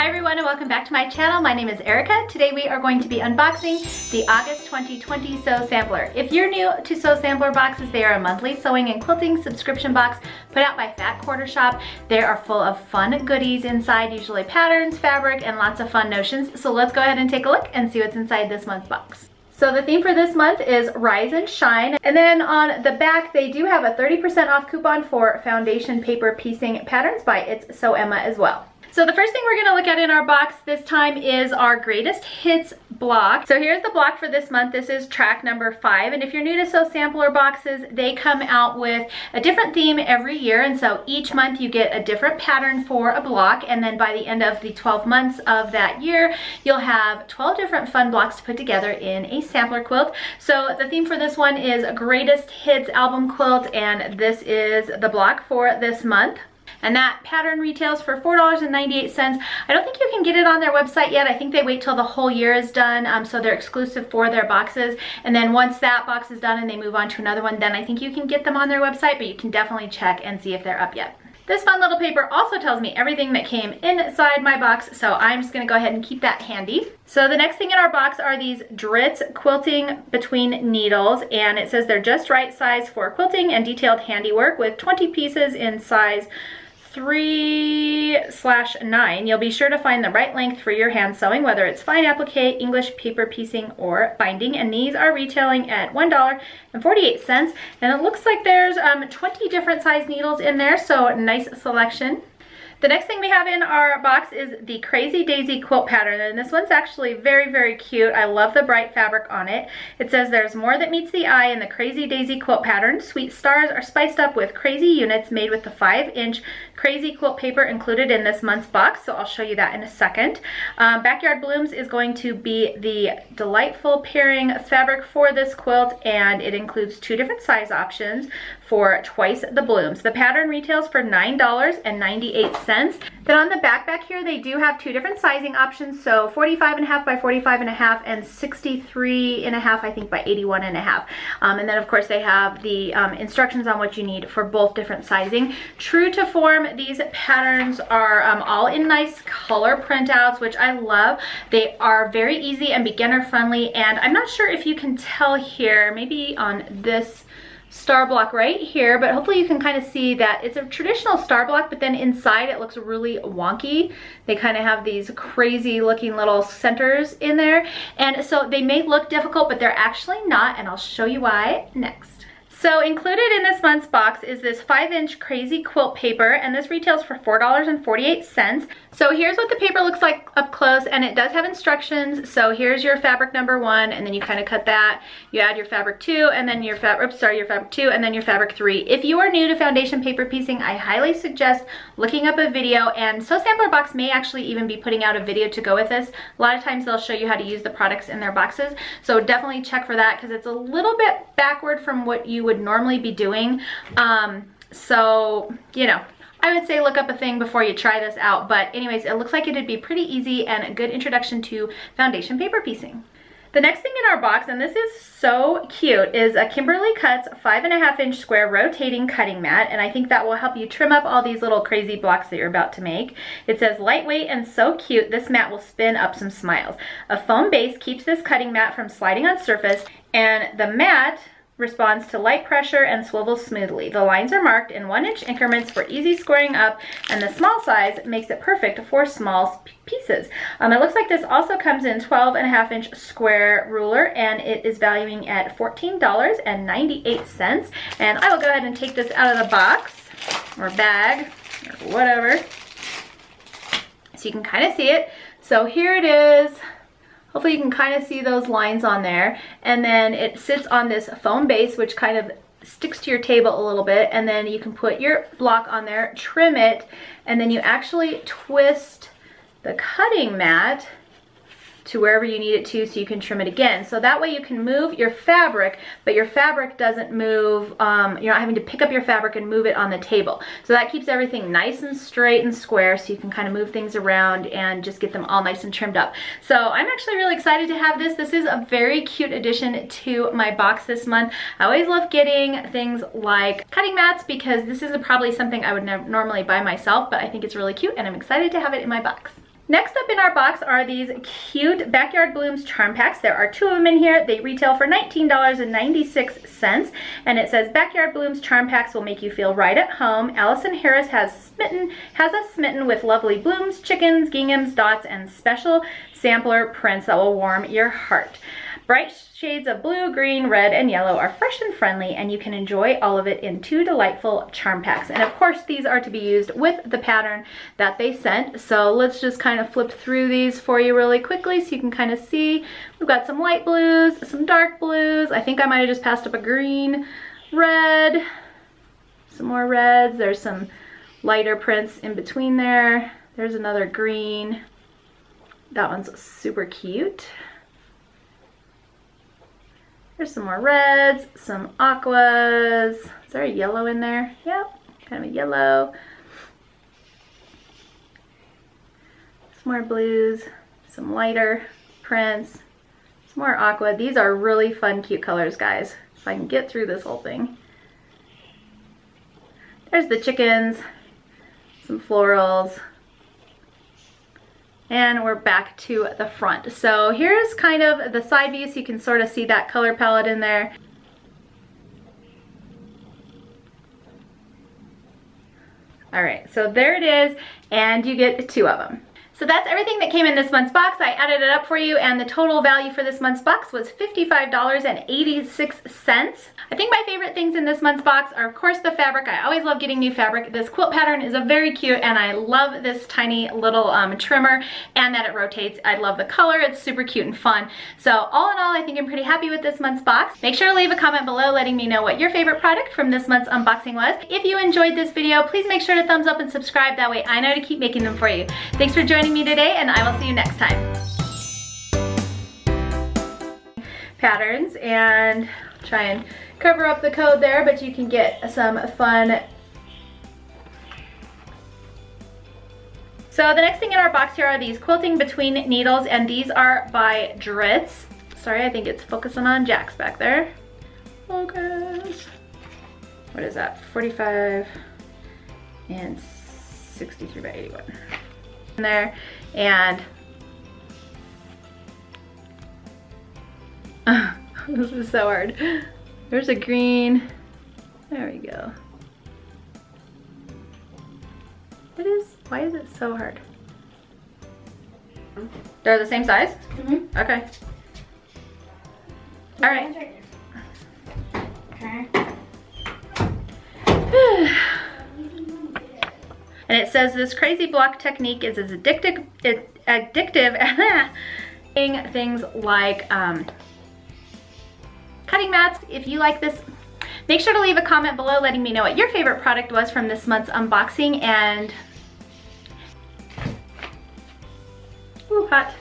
everyone and welcome back to my channel. My name is Erica. Today we are going to be unboxing the August 2020 Sew Sampler. If you're new to Sew Sampler boxes, they are a monthly sewing and quilting subscription box put out by Fat Quarter Shop. They are full of fun goodies inside, usually patterns, fabric, and lots of fun notions. So let's go ahead and take a look and see what's inside this month's box. So the theme for this month is Rise and Shine. And then on the back, they do have a 30% off coupon for foundation paper piecing patterns by It's Sew Emma as well. So the first thing we're gonna look at in our box this time is our greatest hits block. So here's the block for this month. This is track number 5. And if you're new to Sew Sampler boxes, they come out with a different theme every year. And so each month you get a different pattern for a block. And then by the end of the 12 months of that year, you'll have 12 different fun blocks to put together in a sampler quilt. So the theme for this one is Greatest Hits Album Quilt. And this is the block for this month. And that pattern retails for $4.98. I don't think you can get it on their website yet. I think they wait till the whole year is done, so they're exclusive for their boxes. And then once that box is done and they move on to another one, then I think you can get them on their website, but you can definitely check and see if they're up yet. This fun little paper also tells me everything that came inside my box, so I'm just gonna go ahead and keep that handy. So the next thing in our box are these DRITZ quilting between needles, and it says they're just right size for quilting and detailed handiwork with 20 pieces in size 3/9. You'll be sure to find the right length for your hand sewing, whether it's fine applique, English paper piecing, or binding. And these are retailing at $1.48. And it looks like there's 20 different size needles in there, so nice selection. The next thing we have in our box is the Crazy Daisy quilt pattern, and this one's actually very, very cute. I love the bright fabric on it. It says there's more that meets the eye in the Crazy Daisy quilt pattern. Sweet stars are spiced up with crazy units made with the 5-inch crazy quilt paper included in this month's box, so I'll show you that in a second. Backyard Blooms is going to be the delightful pairing fabric for this quilt, and it includes 2 different size options for twice the blooms. The pattern retails for $9.98. Then on the back here, they do have 2 different sizing options, so 45.5 by 45.5 and 63.5, I think, by 81.5. And then of course they have the instructions on what you need for both different sizing. True to form, these patterns are all in nice color printouts, which I love. They are very easy and beginner friendly, and I'm not sure if you can tell here, maybe on this star block right here, but hopefully you can kind of see that it's a traditional star block, but then inside it looks really wonky. They kind of have these crazy looking little centers in there, and so they may look difficult, but they're actually not, and I'll show you why next. So included in this month's box is this 5-inch crazy quilt paper, and this retails for $4.48. So here's what the paper looks like up close, and it does have instructions. So here's your fabric number 1, and then you kind of cut that. You add your fabric 2, and then your fabric 2, and then your fabric 3. If you are new to foundation paper piecing, I highly suggest looking up a video, and Sew Sampler Box may actually even be putting out a video to go with this. A lot of times they'll show you how to use the products in their boxes, so definitely check for that because it's a little bit backward from what you would normally be doing. So, you know, I would say look up a thing before you try this out. But anyways, it looks like it'd be pretty easy and a good introduction to foundation paper piecing. The next thing in our box, and this is so cute, is a Kimberly Cuts 5.5-inch square rotating cutting mat, and I think that will help you trim up all these little crazy blocks that you're about to make. It says lightweight and so cute, this mat will spin up some smiles. A foam base keeps this cutting mat from sliding on surface, and the mat responds to light pressure and swivels smoothly. The lines are marked in 1-inch increments for easy squaring up, and the small size makes it perfect for small pieces. It looks like this also comes in 12.5-inch square ruler, and it is valuing at $14.98. And I will go ahead and take this out of the box or bag or whatever so you can kind of see it. So here it is. Hopefully you can kind of see those lines on there, and then it sits on this foam base which kind of sticks to your table a little bit, and then you can put your block on there, trim it, and then you actually twist the cutting mat to wherever you need it to so you can trim it again. So that way you can move your fabric, but your fabric doesn't move, you're not having to pick up your fabric and move it on the table. So that keeps everything nice and straight and square, so you can kind of move things around and just get them all nice and trimmed up. So I'm actually really excited to have this. This is a very cute addition to my box this month. I always love getting things like cutting mats because this isn't probably something I would normally buy myself, but I think it's really cute and I'm excited to have it in my box. Next up in our box are these cute Backyard Blooms charm packs. There are 2 of them in here. They retail for $19.96, and it says Backyard Blooms charm packs will make you feel right at home. Allison Harris has us smitten with lovely blooms, chickens, ginghams, dots, and special sampler prints that will warm your heart. Bright shades of blue, green, red, and yellow are fresh and friendly, and you can enjoy all of it in 2 delightful charm packs. And of course, these are to be used with the pattern that they sent. So let's just kind of flip through these for you really quickly so you can kind of see. We've got some light blues, some dark blues. I think I might have just passed up a green, red, some more reds. There's some lighter prints in between there. There's another green. That one's super cute. There's some more reds, some aquas. Is there a yellow in there? Yep, kind of a yellow. Some more blues, some lighter prints, some more aqua. These are really fun, cute colors, guys. If I can get through this whole thing. There's the chickens, some florals. And we're back to the front. So here's kind of the side view so you can sort of see that color palette in there. All right, so there it is, and you get 2 of them. So that's everything that came in this month's box. I added it up for you, and the total value for this month's box was $55.86. I think my favorite things in this month's box are, of course, the fabric. I always love getting new fabric. This quilt pattern is a very cute, and I love this tiny little trimmer and that it rotates. I love the color. It's super cute and fun. So all in all, I think I'm pretty happy with this month's box. Make sure to leave a comment below letting me know what your favorite product from this month's unboxing was. If you enjoyed this video, please make sure to thumbs up and subscribe. That way I know to keep making them for you. Thanks for joining me today, and I will see you next time. Patterns, and try and cover up the code there, but you can get some fun. So the next thing in our box here are these Quilting Between Needles, and these are by DRITZ. Sorry, I think it's focusing on Jack's back there. Focus. What is that? 45 and 63 by 81. In there, and this is so hard. There's a green. There we go. Why is it so hard? They're the same size? Mm-hmm. Okay. All right. Okay. And it says this crazy block technique is as addictive things like cutting mats. If you like this, make sure to leave a comment below letting me know what your favorite product was from this month's unboxing. And ooh, hot.